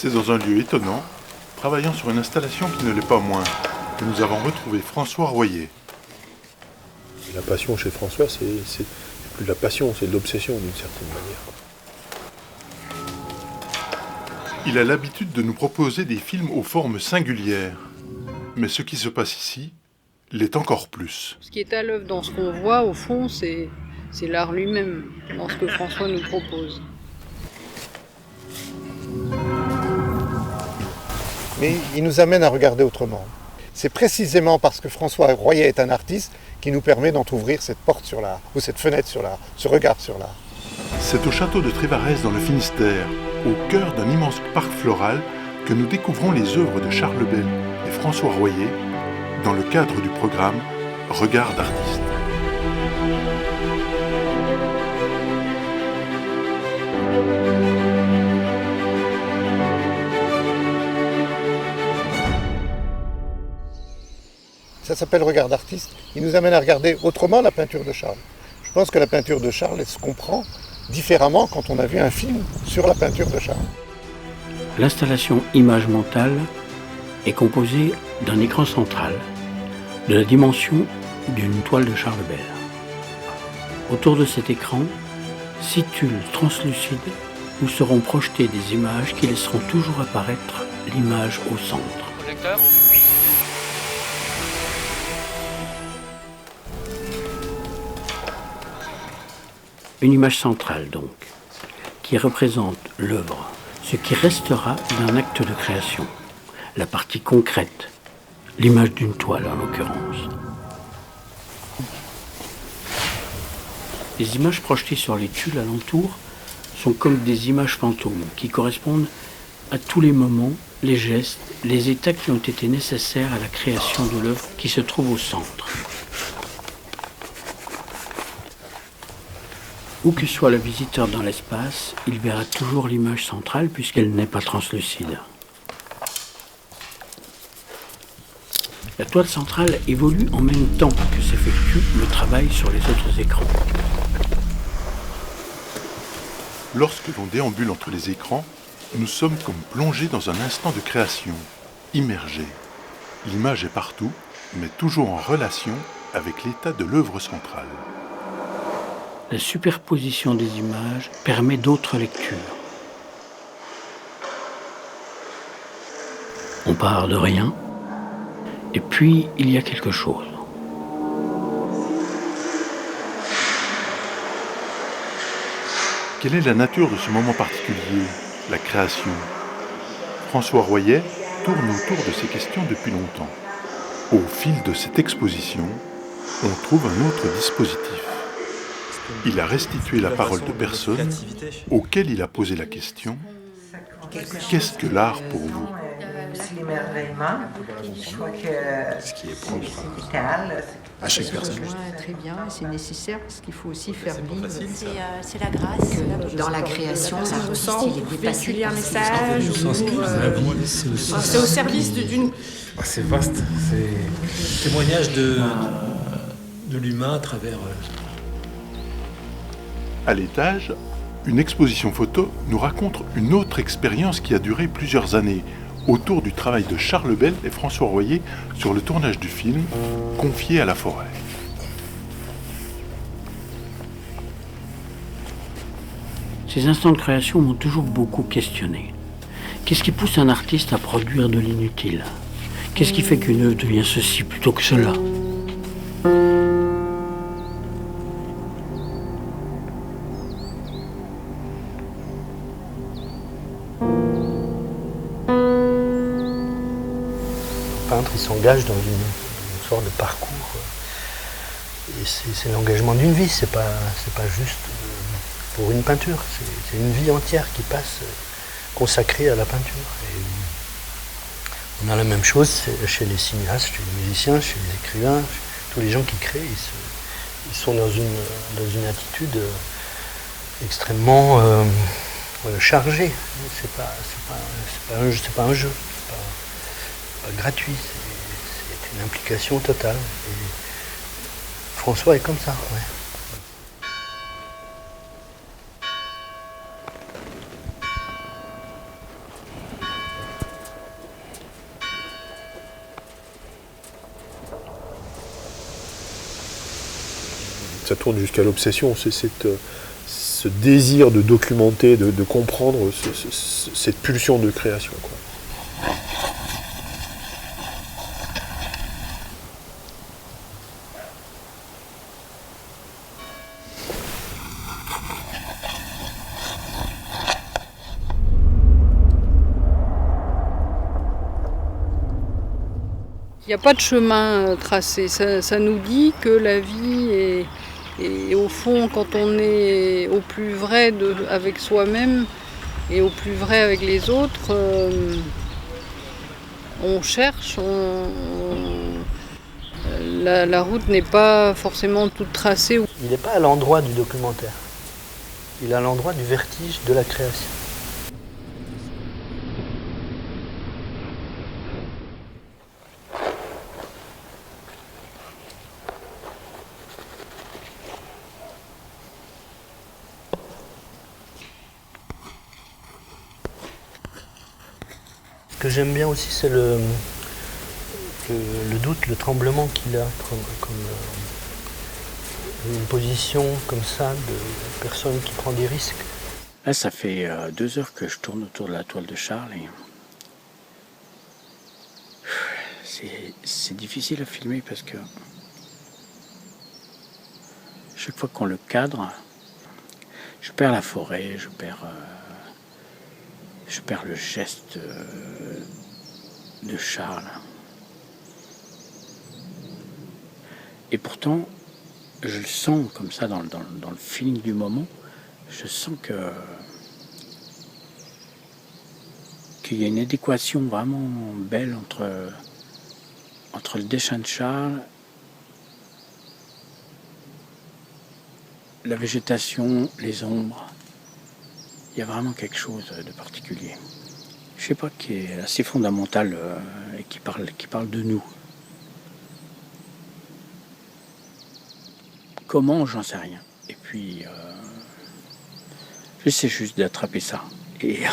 C'est dans un lieu étonnant, travaillant sur une installation qui ne l'est pas moins, que nous avons retrouvé François Royer. La passion chez François, c'est plus de la passion, c'est de l'obsession d'une certaine manière. Il a l'habitude de nous proposer des films aux formes singulières. Mais ce qui se passe ici l'est encore plus. Ce qui est à l'œuvre dans ce qu'on voit, au fond, c'est l'art lui-même, dans ce que François nous propose. Mais il nous amène à regarder autrement. C'est précisément parce que François Royer est un artiste qui nous permet d'entrouvrir cette porte sur l'art, ou cette fenêtre sur l'art, ce regard sur l'art. C'est au château de Trévarès dans le Finistère, au cœur d'un immense parc floral, que nous découvrons les œuvres de Charles Bell et François Royer dans le cadre du programme Regard d'artiste. Ça s'appelle Regard d'artiste. Il nous amène à regarder autrement la peinture de Charles. Je pense que la peinture de Charles, elle se comprend différemment quand on a vu un film sur la peinture de Charles. L'installation Image mentale est composée d'un écran central de la dimension d'une toile de Charles Bell. Autour de cet écran, 6 tuiles translucides où seront projetées des images qui laisseront toujours apparaître l'image au centre. Projecteur. Une image centrale donc, qui représente l'œuvre, ce qui restera d'un acte de création, la partie concrète, l'image d'une toile en l'occurrence. Les images projetées sur les tuiles alentour sont comme des images fantômes qui correspondent à tous les moments, les gestes, les états qui ont été nécessaires à la création de l'œuvre qui se trouve au centre. Où que soit le visiteur dans l'espace, il verra toujours l'image centrale puisqu'elle n'est pas translucide. La toile centrale évolue en même temps que s'effectue le travail sur les autres écrans. Lorsque l'on déambule entre les écrans, nous sommes comme plongés dans un instant de création, immergés. L'image est partout, mais toujours en relation avec l'état de l'œuvre centrale. La superposition des images permet d'autres lectures. On part de rien, et puis il y a quelque chose. Quelle est la nature de ce moment particulier, la création ? François Royer tourne autour de ces questions depuis longtemps. Au fil de cette exposition, on trouve un autre dispositif. Il a restitué la parole de personnes auxquelles il a posé la question « Qu'est-ce que l'art pour vous ?» L'émerveillement, je crois que ce qui est propre à chaque personne. Très bien, c'est nécessaire parce qu'il faut aussi faire vivre. C'est la grâce. Dans la création, l'artiste, il est dépassé par ce C'est au service d'une... C'est vaste, c'est témoignage de l'humain à travers... À l'étage, une exposition photo nous raconte une autre expérience qui a duré plusieurs années autour du travail de Charles Bell et François Royer sur le tournage du film Confié à la forêt. Ces instants de création m'ont toujours beaucoup questionné. Qu'est-ce qui pousse un artiste à produire de l'inutile ? Qu'est-ce qui fait qu'une œuvre devient ceci plutôt que cela ? Il s'engage dans une sorte de parcours et c'est l'engagement d'une vie, c'est pas juste pour une peinture, c'est une vie entière qui passe consacrée à la peinture. Et on a la même chose chez les cinéastes, chez les musiciens, chez les écrivains, chez tous les gens qui créent, ils sont dans une attitude extrêmement chargée. C'est pas un jeu. Pas gratuit, c'est une implication totale. Et François est comme ça, ouais. ça tourne jusqu'à l'obsession, c'est ce désir de documenter, de comprendre cette pulsion de création, quoi. Il n'y a pas de chemin tracé. Ça nous dit que la vie est au fond, quand on est au plus vrai avec soi-même et au plus vrai avec les autres, on cherche. La route n'est pas forcément toute tracée. Il n'est pas à l'endroit du documentaire. Il est à l'endroit du vertige de la création. Ce que j'aime bien aussi, c'est le doute, le tremblement qu'il a, comme une position comme ça de personne qui prend des risques. Là, ça fait 2 heures que je tourne autour de la toile de Charles et c'est difficile à filmer parce que chaque fois qu'on le cadre, je perds la forêt, je perds le geste de Charles. Et pourtant, je le sens comme ça dans le feeling du moment. Je sens qu'il y a une adéquation vraiment belle entre le dessin de Charles, la végétation, les ombres. Il y a vraiment quelque chose de particulier. Je sais pas, qui est assez fondamental et qui parle de nous. Comment, j'en sais rien. Et puis, j'essaie juste d'attraper ça. Et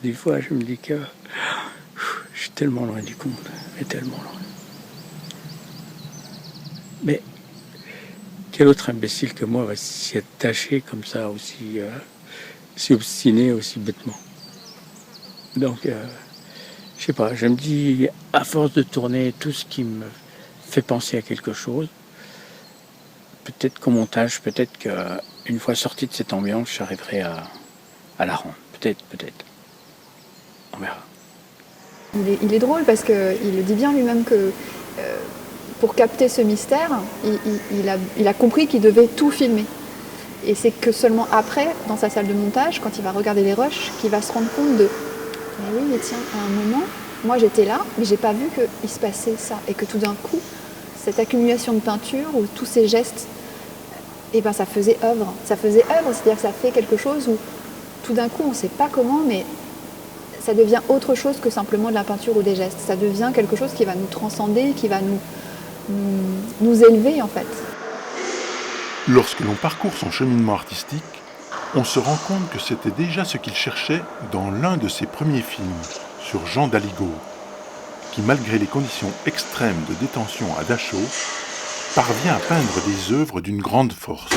des fois, je me dis que je suis tellement loin du compte, mais tellement loin. Mais quel autre imbécile que moi va s'y attacher comme ça, aussi obstiné, aussi bêtement. Donc, je sais pas, je me dis, à force de tourner tout ce qui me fait penser à quelque chose, peut-être qu'au montage, peut-être qu'une fois sorti de cette ambiance, j'arriverai à la rendre. Peut-être. On verra. Il est drôle parce qu'il le dit bien lui-même que pour capter ce mystère, il a compris qu'il devait tout filmer. Et c'est que seulement après, dans sa salle de montage, quand il va regarder les rushs, qu'il va se rendre compte de « Mais oui, mais tiens, à un moment, moi j'étais là, mais j'ai pas vu qu'il se passait ça. » Et que tout d'un coup, cette accumulation de peinture ou tous ces gestes, eh ben, ça faisait œuvre. Ça faisait œuvre, c'est-à-dire que ça fait quelque chose où tout d'un coup, on ne sait pas comment, mais ça devient autre chose que simplement de la peinture ou des gestes. Ça devient quelque chose qui va nous transcender, qui va nous élever en fait. Lorsque l'on parcourt son cheminement artistique, on se rend compte que c'était déjà ce qu'il cherchait dans l'un de ses premiers films, sur Jean d'Aligot, qui, malgré les conditions extrêmes de détention à Dachau, parvient à peindre des œuvres d'une grande force.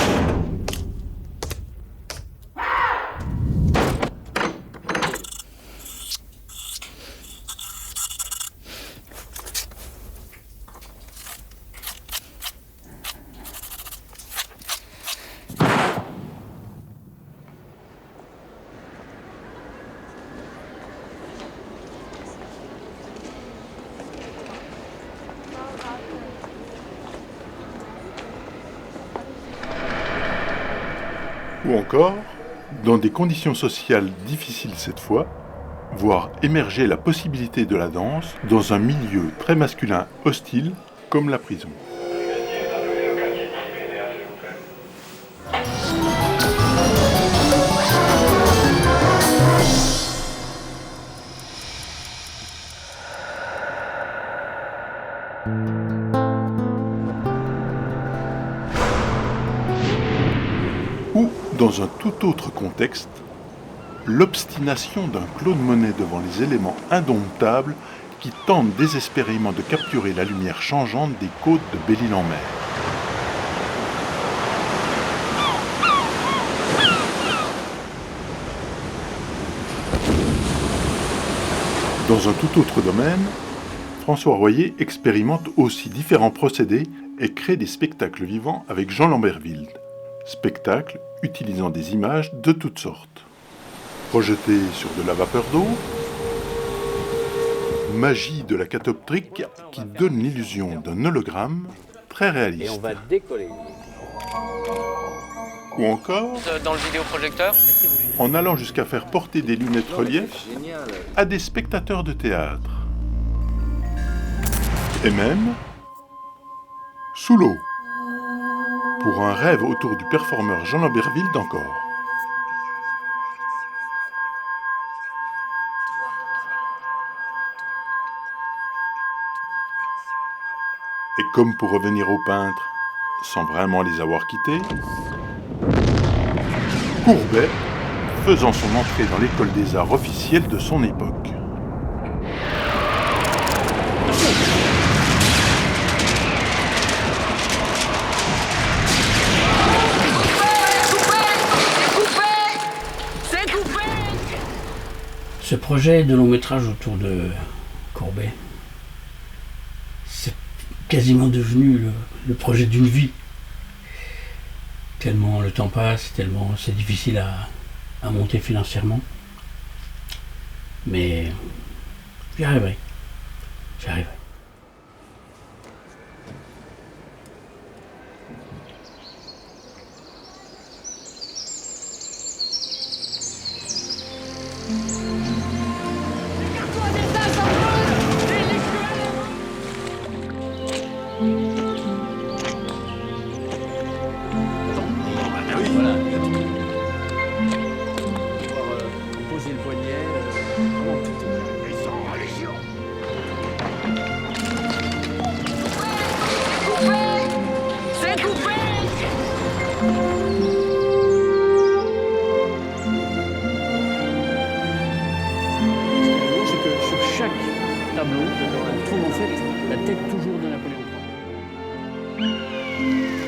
Ou encore, dans des conditions sociales difficiles cette fois, voir émerger la possibilité de la danse dans un milieu très masculin hostile comme la prison. Ou, dans un tout autre contexte, l'obstination d'un Claude Monet devant les éléments indomptables qui tentent désespérément de capturer la lumière changeante des côtes de Belle-Île-en-Mer. Dans un tout autre domaine, François Royer expérimente aussi différents procédés et crée des spectacles vivants avec Jean Lamberville. Spectacles utilisant des images de toutes sortes. Projetés sur de la vapeur d'eau, magie de la catoptrique qui donne l'illusion d'un hologramme très réaliste. Et on va décoller. Ou encore, dans le vidéoprojecteur, en allant jusqu'à faire porter des lunettes relief à des spectateurs de théâtre. Et même sous l'eau, pour un rêve autour du performeur Jean Lamberville d'encore. Et comme pour revenir aux peintres, sans vraiment les avoir quittés, Courbet, faisant son entrée dans l'école des arts officielle de son époque. Ce projet de long métrage autour de Courbet, c'est quasiment devenu le projet d'une vie. Tellement le temps passe, tellement c'est difficile à monter financièrement. Mais j'y arriverai. J'y arriverai. Tableau, on trouve en fait la tête toujours de Napoléon III.